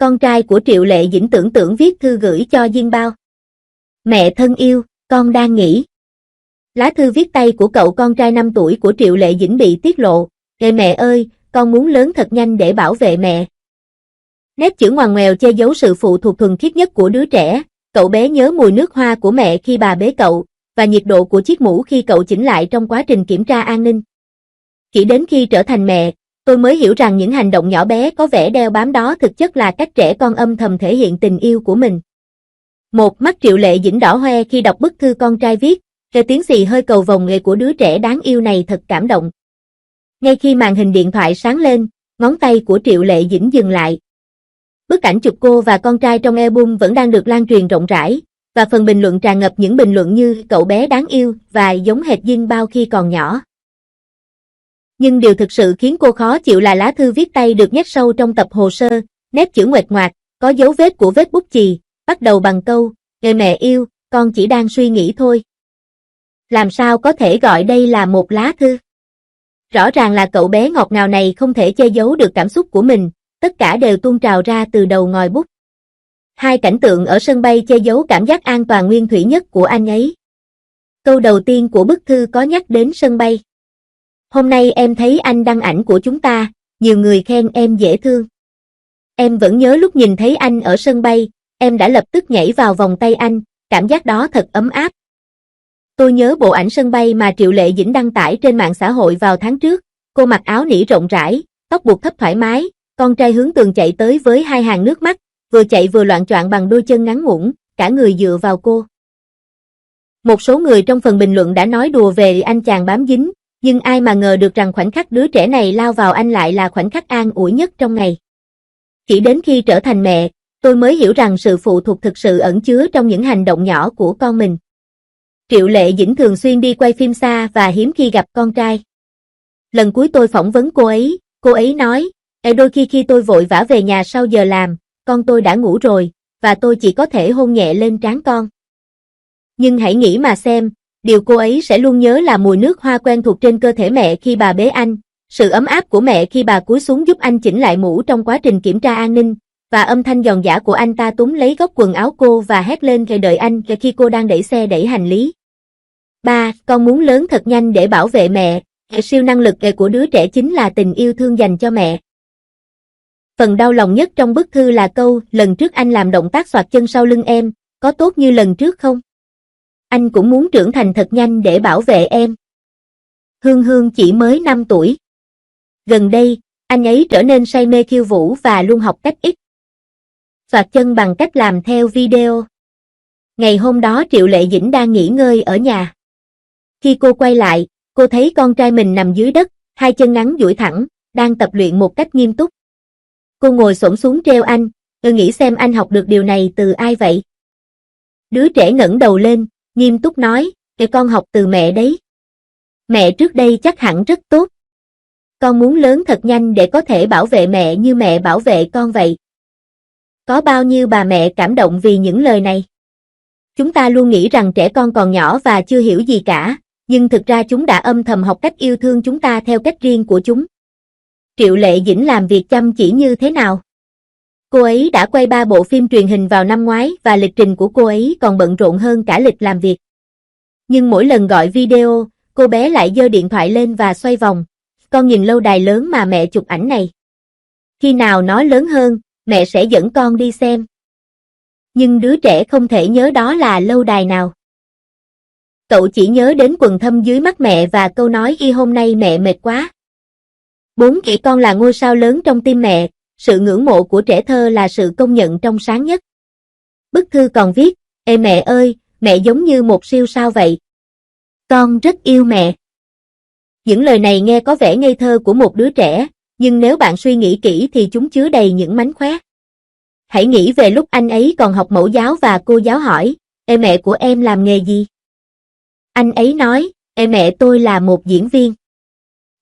Con trai của Triệu Lệ Dĩnh tưởng tượng viết thư gửi cho Diên Bao. Mẹ thân yêu, con đang nghĩ. Lá thư viết tay của cậu con trai 5 tuổi của Triệu Lệ Dĩnh bị tiết lộ. Ê mẹ ơi, con muốn lớn thật nhanh để bảo vệ mẹ. Nét chữ ngoằn ngoèo che giấu sự phụ thuộc thuần khiết nhất của đứa trẻ. Cậu bé nhớ mùi nước hoa của mẹ khi bà bế cậu, và nhiệt độ của chiếc mũ khi cậu chỉnh lại trong quá trình kiểm tra an ninh. Chỉ đến khi trở thành mẹ, tôi mới hiểu rằng những hành động nhỏ bé có vẻ đeo bám đó thực chất là cách trẻ con âm thầm thể hiện tình yêu của mình. Một mắt Triệu Lệ Dĩnh đỏ hoe khi đọc bức thư con trai viết, cái tiếng xì hơi cầu vồng nghề của đứa trẻ đáng yêu này thật cảm động. Ngay khi màn hình điện thoại sáng lên, ngón tay của Triệu Lệ Dĩnh dừng lại. Bức ảnh chụp cô và con trai trong album vẫn đang được lan truyền rộng rãi, và phần bình luận tràn ngập những bình luận như cậu bé đáng yêu và giống hệt Diên Bao khi còn nhỏ. Nhưng điều thực sự khiến cô khó chịu là lá thư viết tay được nhét sâu trong tập hồ sơ, nét chữ nguệch ngoạc, có dấu vết của vết bút chì, bắt đầu bằng câu, "Ê mẹ yêu, con chỉ đang suy nghĩ thôi." Làm sao có thể gọi đây là một lá thư? Rõ ràng là cậu bé ngọt ngào này không thể che giấu được cảm xúc của mình, tất cả đều tuôn trào ra từ đầu ngòi bút. Hai cảnh tượng ở sân bay che giấu cảm giác an toàn nguyên thủy nhất của anh ấy. Câu đầu tiên của bức thư có nhắc đến sân bay. Hôm nay em thấy anh đăng ảnh của chúng ta, nhiều người khen em dễ thương. Em vẫn nhớ lúc nhìn thấy anh ở sân bay, em đã lập tức nhảy vào vòng tay anh, cảm giác đó thật ấm áp. Tôi nhớ bộ ảnh sân bay mà Triệu Lệ Dĩnh đăng tải trên mạng xã hội vào tháng trước, cô mặc áo nỉ rộng rãi, tóc buộc thấp thoải mái, con trai hướng tường chạy tới với hai hàng nước mắt, vừa chạy vừa loạng choạng bằng đôi chân ngắn ngủn, cả người dựa vào cô. Một số người trong phần bình luận đã nói đùa về anh chàng bám dính, nhưng ai mà ngờ được rằng khoảnh khắc đứa trẻ này lao vào anh lại là khoảnh khắc an ủi nhất trong ngày. Chỉ đến khi trở thành mẹ, tôi mới hiểu rằng sự phụ thuộc thực sự ẩn chứa trong những hành động nhỏ của con mình. Triệu Lệ Dĩnh thường xuyên đi quay phim xa và hiếm khi gặp con trai. Lần cuối tôi phỏng vấn cô ấy nói, đôi khi tôi vội vã về nhà sau giờ làm, con tôi đã ngủ rồi, và tôi chỉ có thể hôn nhẹ lên trán con. Nhưng hãy nghĩ mà xem, điều cô ấy sẽ luôn nhớ là mùi nước hoa quen thuộc trên cơ thể mẹ khi bà bế anh, sự ấm áp của mẹ khi bà cúi xuống giúp anh chỉnh lại mũ trong quá trình kiểm tra an ninh, và âm thanh giòn giã của anh ta túm lấy góc quần áo cô và hét lên đợi anh khi cô đang đẩy xe đẩy hành lý. 3. Con muốn lớn thật nhanh để bảo vệ mẹ. Siêu năng lực của đứa trẻ chính là tình yêu thương dành cho mẹ. Phần đau lòng nhất trong bức thư là câu, lần trước anh làm động tác xoạc chân sau lưng em, có tốt như lần trước không? Anh cũng muốn trưởng thành thật nhanh để bảo vệ em. Hương Hương chỉ mới 5 tuổi. Gần đây, anh ấy trở nên say mê khiêu vũ và luôn học cách xoạc chân bằng cách làm theo video. Ngày hôm đó Triệu Lệ Dĩnh đang nghỉ ngơi ở nhà. Khi cô quay lại, cô thấy con trai mình nằm dưới đất, hai chân ngắn duỗi thẳng, đang tập luyện một cách nghiêm túc. Cô ngồi xổm xuống treo anh, nghĩ xem anh học được điều này từ ai vậy? Đứa trẻ ngẩng đầu lên, nghiêm túc nói, con học từ mẹ đấy. Mẹ trước đây chắc hẳn rất tốt. Con muốn lớn thật nhanh để có thể bảo vệ mẹ như mẹ bảo vệ con vậy. Có bao nhiêu bà mẹ cảm động vì những lời này? Chúng ta luôn nghĩ rằng trẻ con còn nhỏ và chưa hiểu gì cả, nhưng thực ra chúng đã âm thầm học cách yêu thương chúng ta theo cách riêng của chúng. Triệu Lệ Dĩnh làm việc chăm chỉ như thế nào? Cô ấy đã quay 3 bộ phim truyền hình vào năm ngoái và lịch trình của cô ấy còn bận rộn hơn cả lịch làm việc. Nhưng mỗi lần gọi video, cô bé lại giơ điện thoại lên và xoay vòng. Con nhìn lâu đài lớn mà mẹ chụp ảnh này. Khi nào nó lớn hơn, mẹ sẽ dẫn con đi xem. Nhưng đứa trẻ không thể nhớ đó là lâu đài nào. Cậu chỉ nhớ đến quầng thâm dưới mắt mẹ và câu nói hôm nay mẹ mệt quá. 4. Kỹ con là ngôi sao lớn trong tim mẹ, sự ngưỡng mộ của trẻ thơ là sự công nhận trong sáng nhất. Bức thư còn viết, mẹ ơi, mẹ giống như một siêu sao vậy. Con rất yêu mẹ. Những lời này nghe có vẻ ngây thơ của một đứa trẻ, nhưng nếu bạn suy nghĩ kỹ thì chúng chứa đầy những mánh khóe. Hãy nghĩ về lúc anh ấy còn học mẫu giáo và cô giáo hỏi, mẹ của em làm nghề gì? Anh ấy nói, mẹ tôi là một diễn viên.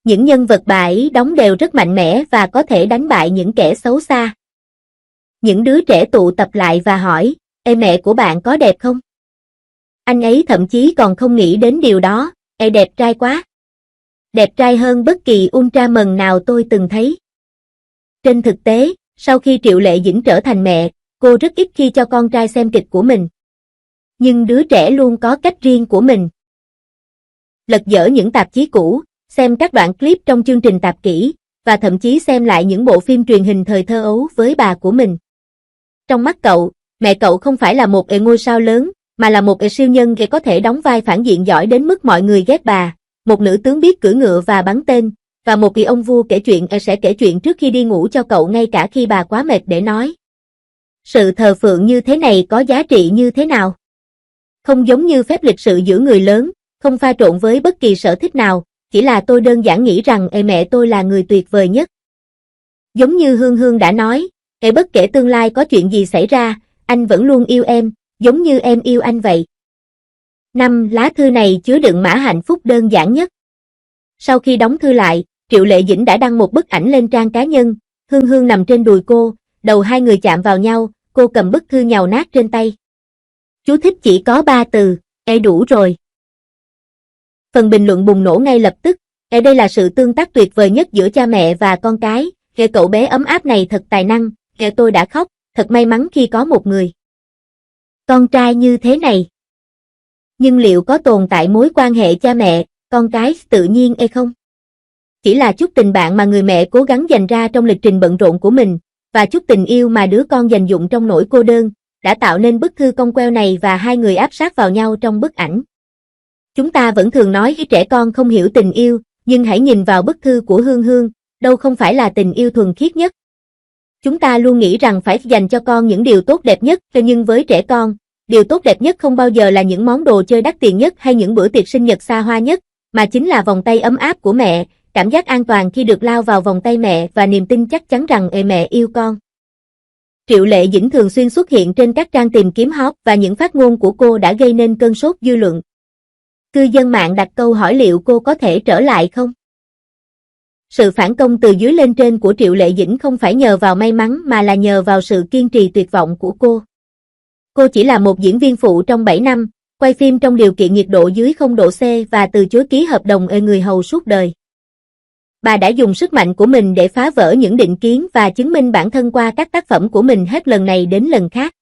Những nhân vật bà ấy đóng đều rất mạnh mẽ và có thể đánh bại những kẻ xấu xa. Những đứa trẻ tụ tập lại và hỏi, mẹ của bạn có đẹp không? Anh ấy thậm chí còn không nghĩ đến điều đó, đẹp trai quá. Đẹp trai hơn bất kỳ Ultraman nào tôi từng thấy. Trên thực tế, Sau khi Triệu Lệ Dĩnh trở thành mẹ, cô rất ít khi cho con trai xem kịch của mình. Nhưng đứa trẻ luôn có cách riêng của mình. Lật dở những tạp chí cũ, xem các đoạn clip trong chương trình tạp kỹ, và thậm chí xem lại những bộ phim truyền hình thời thơ ấu với bà của mình. Trong mắt cậu, mẹ cậu không phải là một ngôi sao lớn, mà là một siêu nhân có thể đóng vai phản diện giỏi đến mức mọi người ghét bà, một nữ tướng biết cưỡi ngựa và bắn tên, và một ông vua kể chuyện sẽ kể chuyện trước khi đi ngủ cho cậu ngay cả khi bà quá mệt để nói. Sự thờ phượng như thế này có giá trị như thế nào? Không giống như phép lịch sự giữa người lớn, không pha trộn với bất kỳ sở thích nào, chỉ là tôi đơn giản nghĩ rằng mẹ tôi là người tuyệt vời nhất. Giống như Hương Hương đã nói, bất kể tương lai có chuyện gì xảy ra, anh vẫn luôn yêu em, giống như em yêu anh vậy. 5. Lá thư này chứa đựng mã hạnh phúc đơn giản nhất. Sau khi đóng thư lại, Triệu Lệ Dĩnh đã đăng một bức ảnh lên trang cá nhân, Hương Hương nằm trên đùi cô, đầu hai người chạm vào nhau, cô cầm bức thư nhàu nát trên tay. Chú thích chỉ có 3 từ, đủ rồi. Phần bình luận bùng nổ ngay lập tức, đây là sự tương tác tuyệt vời nhất giữa cha mẹ và con cái, cậu bé ấm áp này thật tài năng, tôi đã khóc, thật may mắn khi có một người con trai như thế này. Nhưng liệu có tồn tại mối quan hệ cha mẹ, con cái tự nhiên không? Chỉ là chút tình bạn mà người mẹ cố gắng dành ra trong lịch trình bận rộn của mình, và chút tình yêu mà đứa con dành dụm trong nỗi cô đơn, đã tạo nên bức thư cong queo này và hai người áp sát vào nhau trong bức ảnh. Chúng ta vẫn thường nói trẻ con không hiểu tình yêu, nhưng hãy nhìn vào bức thư của Hương Hương, đâu không phải là tình yêu thuần khiết nhất. Chúng ta luôn nghĩ rằng phải dành cho con những điều tốt đẹp nhất, nhưng với trẻ con, điều tốt đẹp nhất không bao giờ là những món đồ chơi đắt tiền nhất hay những bữa tiệc sinh nhật xa hoa nhất, mà chính là vòng tay ấm áp của mẹ, cảm giác an toàn khi được lao vào vòng tay mẹ và niềm tin chắc chắn rằng mẹ yêu con. Triệu Lệ Dĩnh thường xuyên xuất hiện trên các trang tìm kiếm hot và những phát ngôn của cô đã gây nên cơn sốt dư luận. Cư dân mạng đặt câu hỏi liệu cô có thể trở lại không? Sự phản công từ dưới lên trên của Triệu Lệ Dĩnh không phải nhờ vào may mắn mà là nhờ vào sự kiên trì tuyệt vọng của cô. Cô chỉ là một diễn viên phụ trong 7 năm, quay phim trong điều kiện nhiệt độ dưới 0 độ C và từ chối ký hợp đồng người hầu suốt đời. Bà đã dùng sức mạnh của mình để phá vỡ những định kiến và chứng minh bản thân qua các tác phẩm của mình hết lần này đến lần khác.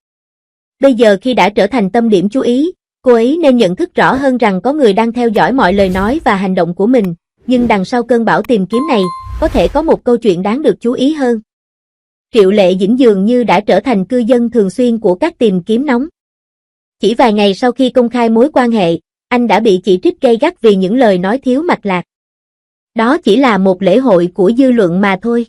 Bây giờ khi đã trở thành tâm điểm chú ý, cô ấy nên nhận thức rõ hơn rằng có người đang theo dõi mọi lời nói và hành động của mình, nhưng đằng sau cơn bão tìm kiếm này, có thể có một câu chuyện đáng được chú ý hơn. Triệu Lệ Dĩnh dường như đã trở thành cư dân thường xuyên của các tìm kiếm nóng. Chỉ vài ngày sau khi công khai mối quan hệ, anh đã bị chỉ trích gay gắt vì những lời nói thiếu mạch lạc. Đó chỉ là một lễ hội của dư luận mà thôi.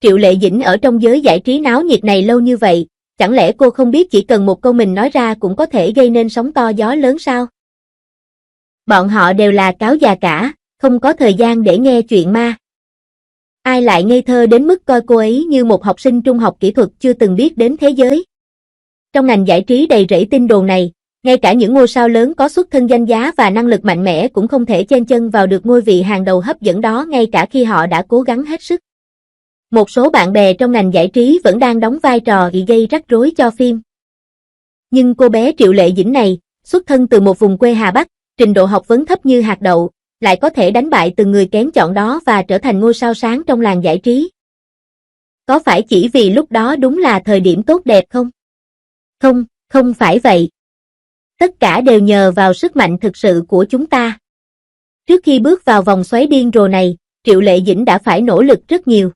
Triệu Lệ Dĩnh ở trong giới giải trí náo nhiệt này lâu như vậy, chẳng lẽ cô không biết chỉ cần một câu mình nói ra cũng có thể gây nên sóng to gió lớn sao? Bọn họ đều là cáo già cả, không có thời gian để nghe chuyện ma. Ai lại ngây thơ đến mức coi cô ấy như một học sinh trung học kỹ thuật chưa từng biết đến thế giới? Trong ngành giải trí đầy rẫy tin đồn này, ngay cả những ngôi sao lớn có xuất thân danh giá và năng lực mạnh mẽ cũng không thể chen chân vào được ngôi vị hàng đầu hấp dẫn đó ngay cả khi họ đã cố gắng hết sức. Một số bạn bè trong ngành giải trí vẫn đang đóng vai trò gây rắc rối cho phim. Nhưng cô bé Triệu Lệ Dĩnh này, xuất thân từ một vùng quê Hà Bắc, trình độ học vấn thấp như hạt đậu, lại có thể đánh bại từng người kén chọn đó và trở thành ngôi sao sáng trong làng giải trí. Có phải chỉ vì lúc đó đúng là thời điểm tốt đẹp không? Không, không phải vậy. Tất cả đều nhờ vào sức mạnh thực sự của chúng ta. Trước khi bước vào vòng xoáy điên rồ này, Triệu Lệ Dĩnh đã phải nỗ lực rất nhiều.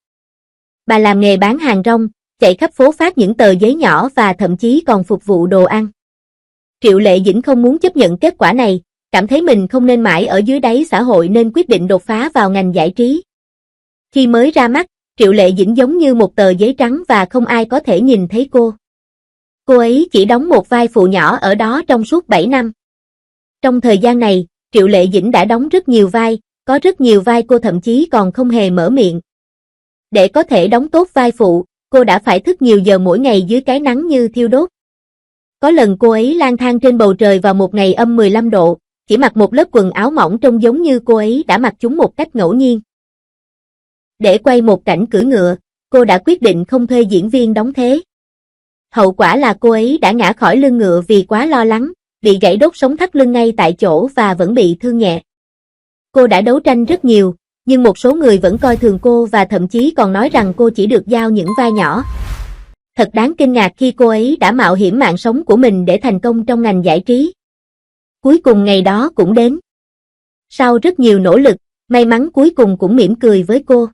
Bà làm nghề bán hàng rong, chạy khắp phố phát những tờ giấy nhỏ và thậm chí còn phục vụ đồ ăn. Triệu Lệ Dĩnh không muốn chấp nhận kết quả này, cảm thấy mình không nên mãi ở dưới đáy xã hội nên quyết định đột phá vào ngành giải trí. Khi mới ra mắt, Triệu Lệ Dĩnh giống như một tờ giấy trắng và không ai có thể nhìn thấy cô. Cô ấy chỉ đóng một vai phụ nhỏ ở đó trong suốt 7 năm. Trong thời gian này, Triệu Lệ Dĩnh đã đóng rất nhiều vai, có rất nhiều vai cô thậm chí còn không hề mở miệng. Để có thể đóng tốt vai phụ, cô đã phải thức nhiều giờ mỗi ngày dưới cái nắng như thiêu đốt. Có lần cô ấy lang thang trên bầu trời vào một ngày âm 15 độ, chỉ mặc một lớp quần áo mỏng trông giống như cô ấy đã mặc chúng một cách ngẫu nhiên. Để quay một cảnh cưỡi ngựa, cô đã quyết định không thuê diễn viên đóng thế. Hậu quả là cô ấy đã ngã khỏi lưng ngựa vì quá lo lắng, bị gãy đốt sống thắt lưng ngay tại chỗ và vẫn bị thương nhẹ. Cô đã đấu tranh rất nhiều, Nhưng một số người vẫn coi thường cô và thậm chí còn nói rằng cô chỉ được giao những vai nhỏ. Thật đáng kinh ngạc khi cô ấy đã mạo hiểm mạng sống của mình để thành công trong ngành giải trí. Cuối cùng ngày đó cũng đến. Sau rất nhiều nỗ lực, may mắn cuối cùng cũng mỉm cười với cô.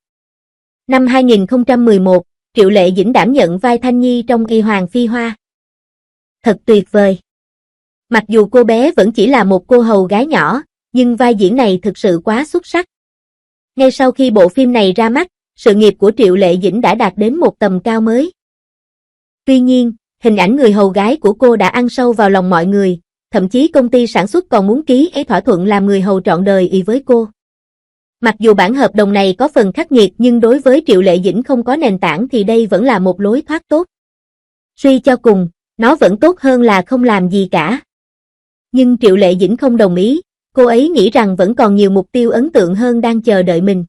Năm 2011, Triệu Lệ Dĩnh đảm nhận vai Thanh Nhi trong Y Hoàng Phi Hoa. Thật tuyệt vời. Mặc dù cô bé vẫn chỉ là một cô hầu gái nhỏ, nhưng vai diễn này thực sự quá xuất sắc. Ngay sau khi bộ phim này ra mắt, sự nghiệp của Triệu Lệ Dĩnh đã đạt đến một tầm cao mới. Tuy nhiên, hình ảnh người hầu gái của cô đã ăn sâu vào lòng mọi người, thậm chí công ty sản xuất còn muốn ký thỏa thuận làm người hầu trọn đời với cô. Mặc dù bản hợp đồng này có phần khắc nghiệt nhưng đối với Triệu Lệ Dĩnh không có nền tảng thì đây vẫn là một lối thoát tốt. Suy cho cùng, nó vẫn tốt hơn là không làm gì cả. Nhưng Triệu Lệ Dĩnh không đồng ý, cô ấy nghĩ rằng vẫn còn nhiều mục tiêu ấn tượng hơn đang chờ đợi mình.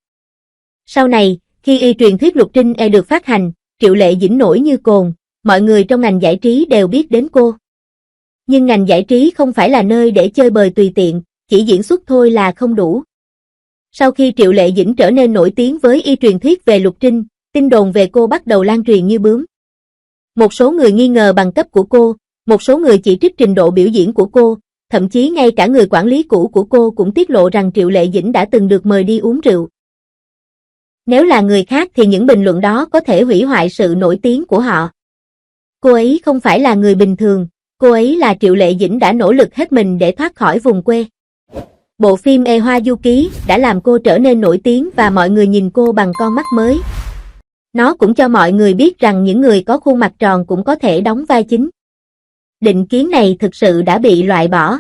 Sau này, khi truyền thuyết Lục Trinh được phát hành, Triệu Lệ Dĩnh nổi như cồn, mọi người trong ngành giải trí đều biết đến cô. Nhưng ngành giải trí không phải là nơi để chơi bời tùy tiện, chỉ diễn xuất thôi là không đủ. Sau khi Triệu Lệ Dĩnh trở nên nổi tiếng với truyền thuyết về Lục Trinh, tin đồn về cô bắt đầu lan truyền như bướm. Một số người nghi ngờ bằng cấp của cô, một số người chỉ trích trình độ biểu diễn của cô, thậm chí ngay cả người quản lý cũ của cô cũng tiết lộ rằng Triệu Lệ Dĩnh đã từng được mời đi uống rượu. Nếu là người khác thì những bình luận đó có thể hủy hoại sự nổi tiếng của họ. Cô ấy không phải là người bình thường, cô ấy là Triệu Lệ Dĩnh đã nỗ lực hết mình để thoát khỏi vùng quê. Bộ phim Hoa Du Ký đã làm cô trở nên nổi tiếng và mọi người nhìn cô bằng con mắt mới. Nó cũng cho mọi người biết rằng những người có khuôn mặt tròn cũng có thể đóng vai chính. Định kiến này thực sự đã bị loại bỏ.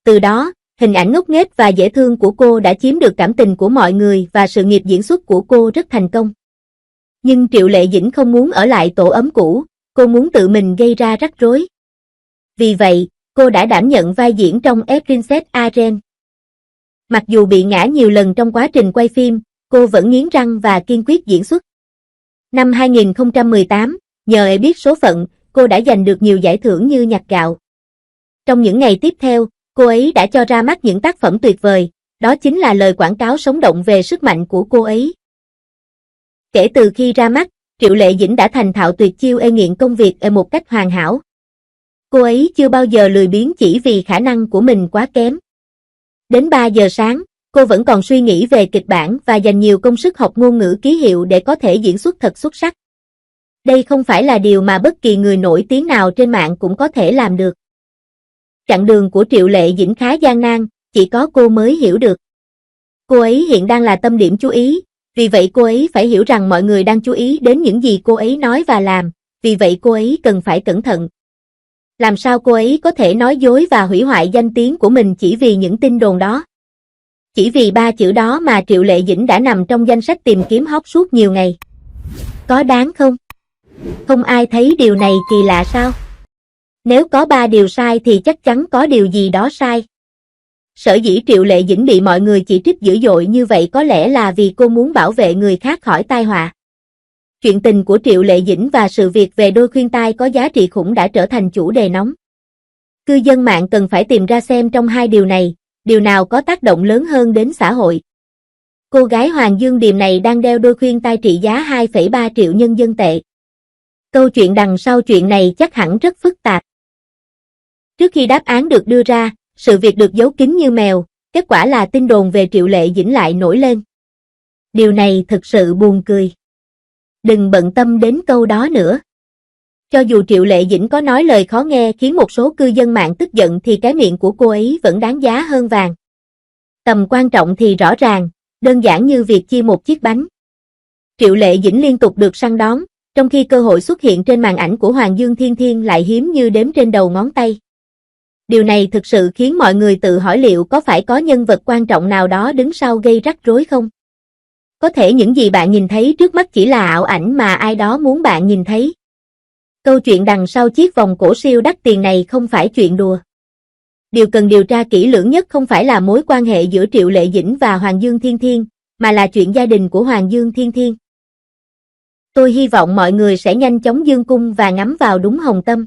Từ đó, hình ảnh ngốc nghếch và dễ thương của cô đã chiếm được cảm tình của mọi người và sự nghiệp diễn xuất của cô rất thành công. Nhưng Triệu Lệ Dĩnh không muốn ở lại tổ ấm cũ, cô muốn tự mình gây ra rắc rối. Vì vậy, cô đã đảm nhận vai diễn trong Princess Irene. Mặc dù bị ngã nhiều lần trong quá trình quay phim, cô vẫn nghiến răng và kiên quyết diễn xuất. Năm 2018, nhờ biết số phận, cô đã giành được nhiều giải thưởng như nhặt gạo. Trong những ngày tiếp theo, cô ấy đã cho ra mắt những tác phẩm tuyệt vời, đó chính là lời quảng cáo sống động về sức mạnh của cô ấy. Kể từ khi ra mắt, Triệu Lệ Dĩnh đã thành thạo tuyệt chiêu nghiện công việc một cách hoàn hảo. Cô ấy chưa bao giờ lười biếng chỉ vì khả năng của mình quá kém. Đến 3 giờ sáng, cô vẫn còn suy nghĩ về kịch bản và dành nhiều công sức học ngôn ngữ ký hiệu để có thể diễn xuất thật xuất sắc. Đây không phải là điều mà bất kỳ người nổi tiếng nào trên mạng cũng có thể làm được. Chặng đường của Triệu Lệ Dĩnh khá gian nan, chỉ có cô mới hiểu được. Cô ấy hiện đang là tâm điểm chú ý, vì vậy cô ấy phải hiểu rằng mọi người đang chú ý đến những gì cô ấy nói và làm, vì vậy cô ấy cần phải cẩn thận. Làm sao cô ấy có thể nói dối và hủy hoại danh tiếng của mình chỉ vì những tin đồn đó? Chỉ vì 3 chữ đó mà Triệu Lệ Dĩnh đã nằm trong danh sách tìm kiếm hot suốt nhiều ngày. Có đáng không? Không ai thấy điều này kỳ lạ sao? Nếu có 3 điều sai thì chắc chắn có điều gì đó sai. Sở dĩ Triệu Lệ Dĩnh bị mọi người chỉ trích dữ dội như vậy có lẽ là vì cô muốn bảo vệ người khác khỏi tai họa. Chuyện tình của Triệu Lệ Dĩnh và sự việc về đôi khuyên tai có giá trị khủng đã trở thành chủ đề nóng. Cư dân mạng cần phải tìm ra xem trong hai điều này, điều nào có tác động lớn hơn đến xã hội. Cô gái Hoàng Dương Điềm này đang đeo đôi khuyên tai trị giá 2,3 triệu nhân dân tệ. Câu chuyện đằng sau chuyện này chắc hẳn rất phức tạp. Trước khi đáp án được đưa ra, sự việc được giấu kín như mèo, kết quả là tin đồn về Triệu Lệ Dĩnh lại nổi lên. Điều này thực sự buồn cười. Đừng bận tâm đến câu đó nữa. Cho dù Triệu Lệ Dĩnh có nói lời khó nghe khiến một số cư dân mạng tức giận thì cái miệng của cô ấy vẫn đáng giá hơn vàng. Tầm quan trọng thì rõ ràng, đơn giản như việc chia một chiếc bánh. Triệu Lệ Dĩnh liên tục được săn đón, trong khi cơ hội xuất hiện trên màn ảnh của Hoàng Dương Thiên Thiên lại hiếm như đếm trên đầu ngón tay. Điều này thực sự khiến mọi người tự hỏi liệu có phải có nhân vật quan trọng nào đó đứng sau gây rắc rối không? Có thể những gì bạn nhìn thấy trước mắt chỉ là ảo ảnh mà ai đó muốn bạn nhìn thấy. Câu chuyện đằng sau chiếc vòng cổ siêu đắt tiền này không phải chuyện đùa. Điều cần điều tra kỹ lưỡng nhất không phải là mối quan hệ giữa Triệu Lệ Dĩnh và Hoàng Dương Thiên Thiên, mà là chuyện gia đình của Hoàng Dương Thiên Thiên. Tôi hy vọng mọi người sẽ nhanh chóng dương cung và ngắm vào đúng hồng tâm.